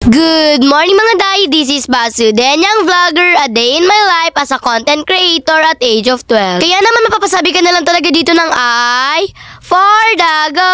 Good morning mga day, this is Basu, Denyang Vlogger, a day in my life as a content creator at age of 12. Kaya naman mapapasabi ka na lang talaga dito ng ay, for the go!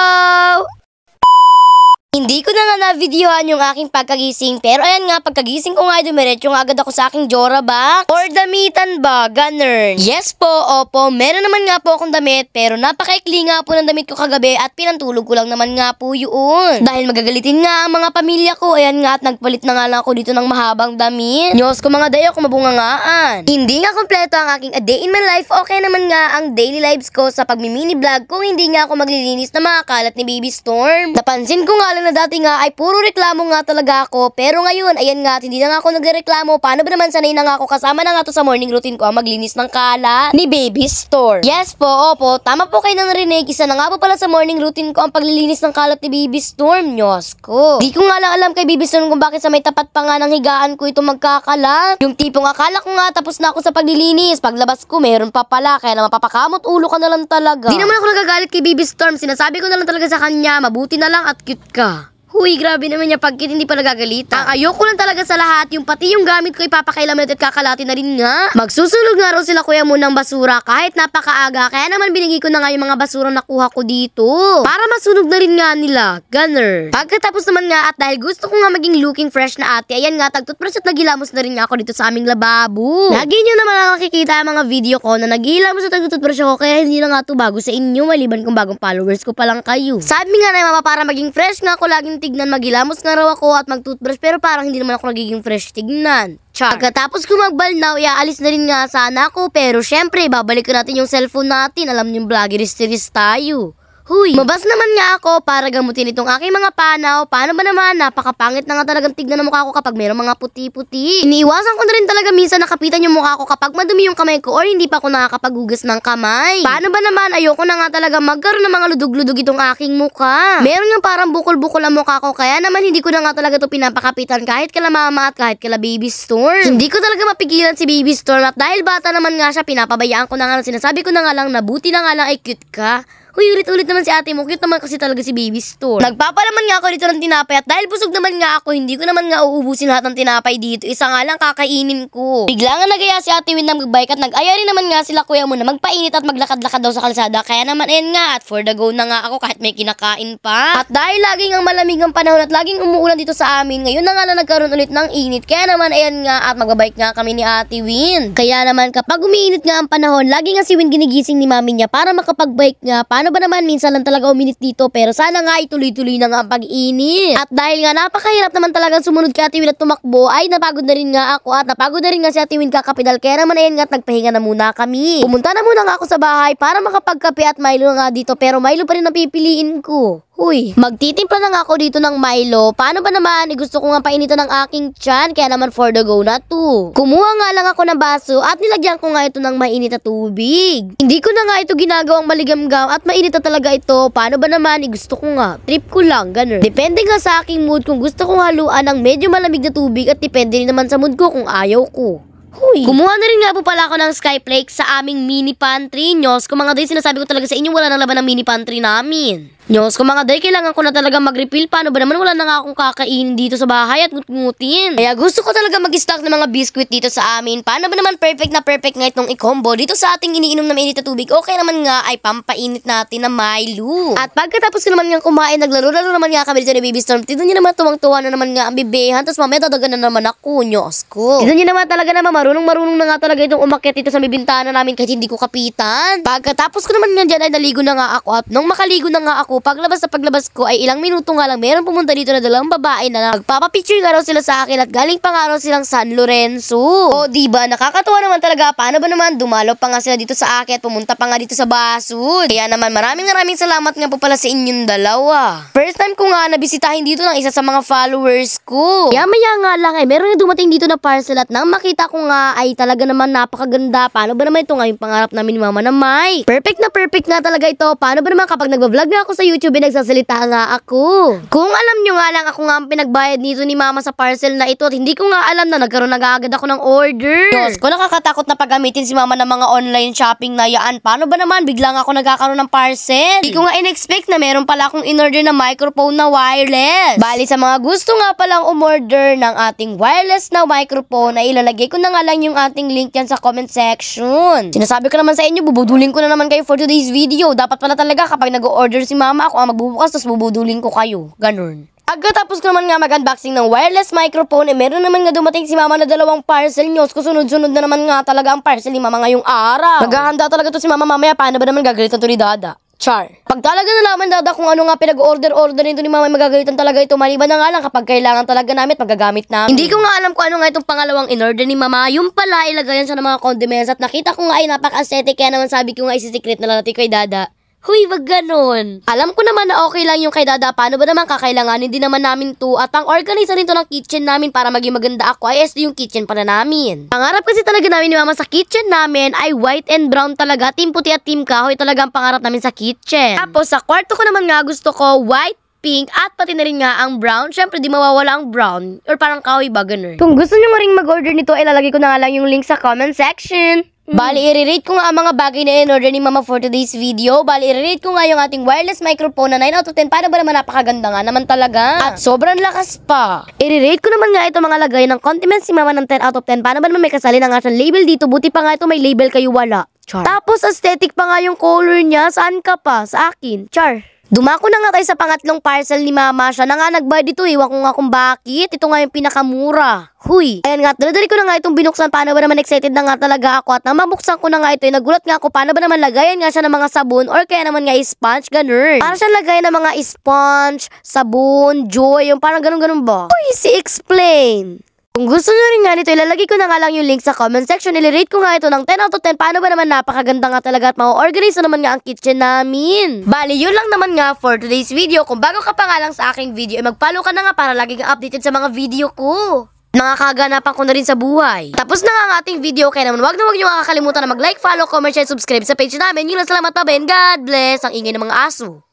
Hindi ko na nga na-videohan yung aking pagkagising, pero ayan nga, pagkagising ko nga, dumiretso nga agad ako sa aking Jora box or damitan ba, ganern. Yes po, opo, meron naman nga po akong damit, pero napakaikli nga po ng damit ko kagabi at pinantulog ko lang naman nga po yun. Dahil magagalitin nga ang mga pamilya ko, ayan nga at nagpalit na nga lang ako dito ng mahabang damit. Diyos ko mga dayo, kumabungangaan. Hindi nga kompleto ang aking a day in my life, okay naman nga ang daily lives ko sa pagmimini vlog kung hindi nga ako maglilinis na mga kalat ni Baby Storm. Napansin ko nga lang na dati nga ay puro reklamo nga talaga ako, pero ngayon ayan nga hindi na nga ako nagreklamo. Paano ba naman, sanay na nga ako, kasama na nga to sa morning routine ko ang maglinis ng kalat ni Baby Storm. Yes po, opo, tama po kayo nang narinig, isa na nga po pala sa morning routine ko ang paglilinis ng kalat ni Baby Storm. Diyos ko, di ko nga lang alam kay Baby Storm kung bakit sa may tapat pa nga ng higaan ko ito magkakalat. Yung tipong akala ko nga tapos na ako sa paglilinis, paglabas ko meron pa pala, kaya na mapapakamot ulo ka na lang talaga. Di naman ako nagagalit kay Baby Storm, sinasabi ko na lang talaga sa kanya, mabuti na lang at cute ka. Huy, grabe naman niya pagkit, hindi pa nagagalita. Ang ayoko lang talaga sa lahat, yung pati yung gamit ko ipapakailaman at kakalatin na rin nga. Magsusulog nga raw sila kuya mo ng basura kahit napakaaga, kaya naman binigay ko na nga yung mga basura na nakuha ko dito. Para masunog na rin nga nila, gunner. Pagkatapos naman nga at dahil gusto ko nga maging looking fresh na ate, ayan nga, tagtutbrush at nagilamos na rin nga ako dito sa aming lababo. Lagi nyo naman ang nakikita ang mga video ko na nagilamos at tagtutbrush ako, kaya hindi na nga to bago sa inyo, maliban kung bagong followers ko pa lang kayo. Sabi nga na mama, para maging fresh nga ako laging tignan, magilamos nga raw ako at mag-toothbrush, pero parang hindi naman ako nagiging fresh tignan. Char. Pagkatapos ko magbalnaw, iaalis na rin nga sana ako, pero syempre, babalik natin yung cellphone natin. Alam niyo yung vloggeris tayo. Huy, mabas naman nga ako para gamutin itong aking mga panaw. Paano ba naman? Napakapangit na nga talagang tignan ng mukha ko kapag mayroong mga puti-puti. Iniiwasan ko na rin talaga minsan nakapitan yung mukha ko kapag madumi yung kamay ko or hindi pa ako nakakapaghugas ng kamay. Paano ba naman? Ayoko na nga talaga magkaroon ng mga ludog-ludog itong aking mukha. Meron nga parang bukol-bukol ang mukha ko, kaya naman hindi ko na nga talaga ito pinapakapitan kahit kala mama at kahit kala Baby Storm. Hindi ko talaga mapigilan si Baby Storm at dahil bata naman nga siya, pinapabayaan ko na nga, sinasabi ko na nga lang na buti na nga lang ay cute ka. Huy, ulit-ulit naman si ate mo. Cute naman kasi talaga si Baby Storm. Nagpapalaman nga ako dito ng tinapay at dahil busog naman nga ako, hindi ko naman nga uubusin lahat ng tinapay dito. Isa nga lang kakainin ko. Bigla nga nagaya si ate Win na magbike at nag-aya rin naman nga sila kuya mo na magpainit at maglakad-lakad daw sa kalsada. Kaya naman ayan nga at for the go na nga ako kahit may kinakain pa. At dahil laging ang malamig ang panahon at laging umuulan dito sa amin, ngayon na nga na nagkaroon ulit ng init. Kaya naman ayan nga at magbabike nga kami ni ate Win. Kaya naman kapag umiinit nga ang panahon, lagi nga si Win ginigising ni mami niya para makapagbike nga. Paano ba naman, minsan lang talaga uminit dito, pero sana nga ituloy-tuloy na nga ang pag-init. At dahil nga napakahirap naman talagang sumunod kay Ate Win at tumakbo, ay napagod na rin nga ako at napagod na rin nga si Ate Win kakapidal. Kaya naman ayan nga at nagpahinga na muna kami. Pumunta na muna nga ako sa bahay para makapagkape at Milo nga dito, pero Milo pa rin ang pipiliin ko. Huy, magtitimpla na nga ako dito ng Milo. Paano ba naman? Gusto ko nga painitan ng aking tiyan, kaya naman for the go na to. Kumuha nga lang ako ng baso at nilagyan ko nga ito ng mainit na tubig. Hindi ko na nga ito ginagawang maligamgam at mainit na talaga ito. Paano ba naman? Gusto ko nga. Trip ko lang, ganun. Depende nga sa aking mood kung gusto kong haluan ng medyo malamig na tubig at depende rin naman sa mood ko kung ayaw ko. Huy. Kumuha na rin nga po pala ako ng Skyflake sa aming mini pantry. Nyos, kung mga day, sinasabi ko talaga sa inyo, wala nang laban ng mini pantry namin. Nyos, kung mga day, kailangan ko na talaga mag-refill. Paano ba naman, wala na nga akong kakainin dito sa bahay at ngut-ngutin. Kaya gusto ko talaga mag-stock ng mga biscuit dito sa amin. Paano ba naman perfect na perfect nga itong i-combo dito sa ating iniinom na mainit na tubig? Okay naman nga ay pampainit natin na Milo. At pagkatapos ko naman nga kumain, naglaro-laro naman nga kami dito ni Baby Storm. Tignan niyo naman, tuwang-tuwa na naman nga ang bebehan. Tapos mamaya dadagan na naman ako, Nyos ko. Tignan niyo naman talaga naman, marunong na nga talaga itong umakyat dito sa may bintana namin kahit hindi ko kapitan. Pagkatapos ko naman nga dyan ay naligo na nga ako at nung makaligo na nga ako, paglabas ko ay ilang minuto nga lang meron pumunta dito na dalawang babae na nagpapapicture nga raw sila sa akin at galing pa nga raw silang San Lorenzo. O diba, nakakatuwa naman talaga. Paano ba naman, dumalo pa nga sila dito sa akin at pumunta pa nga dito sa Basud. Kaya naman maraming salamat nga po pala sa inyong dalawa. First time ko nga nabisitahin dito ng isa sa mga followers ko. Kaya maya nga lang ay meron na dumating dito na parcel at nang makita ko nga ay talaga naman napakaganda. Paano ba naman ito nga yung pangarap namin ni Mama na Mike? Perfect na perfect nga talaga ito. Paano ba naman kapag nagbablog nga ako sa YouTube nagsasalita nga ako. Kung alam nyo nga lang ako nga ang pinagbayad nito ni mama sa parcel na ito at hindi ko nga alam na nagkaroon agad ako ng order. Diyos ko, nakakatakot na paggamitin si mama ng mga online shopping na yan. Paano ba naman bigla nga ako nagkakaroon ng parcel? Hindi ko nga in-expect na meron pala akong in-order na microphone na wireless. Bali sa mga gusto nga palang umorder ng ating wireless na microphone ay ilalagay ko na nga lang yung ating link yan sa comment section. Sinasabi ko naman sa inyo, bubudulin ko na naman kayo for today's video. Dapat pala talaga kapag nag-order si mama, ako ang magbubukas tapos bubudulin ko kayo. Ganun. Agkatapos ko naman nga mag-unboxing ng wireless microphone, meron naman nga dumating si mama na dalawang parcel news ko. Sunod-sunod na naman nga talaga ang parcel ni mama ngayong araw. Naghahanda talaga to si mama mamaya. Paano ba naman gagalitan to ni Dada? Char. Pag talaga nalaman Dada kung ano nga pinag-order nito ni mama, magagalitan talaga ito. Maliban na nga lang kapag kailangan talaga namin, magagamit namin. Hindi ko nga alam kung ano nga itong pangalawang in-order ni mama. Yung pala, ilagayan siya ng mga condiments at nakita ko nga ay napaka-aesthetic. Kaya naman sabi ko nga isi-secret na lang natin kay Dada. Huy, wag ganon. Alam ko naman na okay lang yung kay Dada. Paano ba naman kakailanganin din naman namin to? At ang organizer rin to ng kitchen namin para maging maganda ako ay yung kitchen pala namin. Pangarap kasi talaga namin ni mama sa kitchen namin ay white and brown talaga. Team puti at team kahoy talaga ang pangarap namin sa kitchen. Tapos sa kwarto ko naman nga gusto ko white, pink, at pati na rin nga ang brown. Syempre, di mawawala ang brown. Or parang kahoy ba, ganun. Kung gusto nyo ring mag-order nito, ilalagay ko na nga lang yung link sa comment section. Bali, i-rate ko nga ang mga bagay na in-order ni mama for today's video. Bali, i-rate ko nga yung ating wireless microphone na 9 out of 10. Paano ba naman napakaganda nga naman talaga? At sobrang lakas pa. I-rate ko naman nga ito mga lagay ng condiments si mama ng 10 out of 10. Paano ba naman may kasali na nga siyang label dito? Buti pa nga ito may label kayo wala. Char. Tapos aesthetic pa nga yung color niya. Saan ka pa? Sa akin. Char. Dumako na nga tayo sa pangatlong parcel ni mama. Siya na nga nagbayad dito. Iwan ko nga kung bakit. Ito nga yung pinakamura. Huy. Ayan nga, dali ko na nga itong binuksan. Paano ba naman excited na nga talaga ako. At nang mabuksan ko na nga ito, nagulat nga ako. Paano ba naman lagayan nga siya ng mga sabon or kaya naman nga sponge, ganun. Para siya lagayan ng mga sponge, sabon, joy, yung parang ganun-ganun ba? Huy, explain. Kung gusto nyo rin nga nito, ilalagay ko na nga lang yung link sa comment section. Ilirate ko nga ito ng 10 out of 10. Paano ba naman napakaganda nga talaga at ma-organize na naman nga ang kitchen namin. Bali, yun lang naman nga for today's video. Kung bago ka pa nga lang sa aking video, mag-follow ka na nga para lagi kang updated sa mga video ko. Mga kaganapan ko na rin sa buhay. Tapos na nga ang ating video, kaya naman wag na wag nyo kakalimutan na mag-like, follow, comment, share, subscribe sa page namin. Yun lang, salamat pa, Ben. God bless. Ang ingay ng mga aso.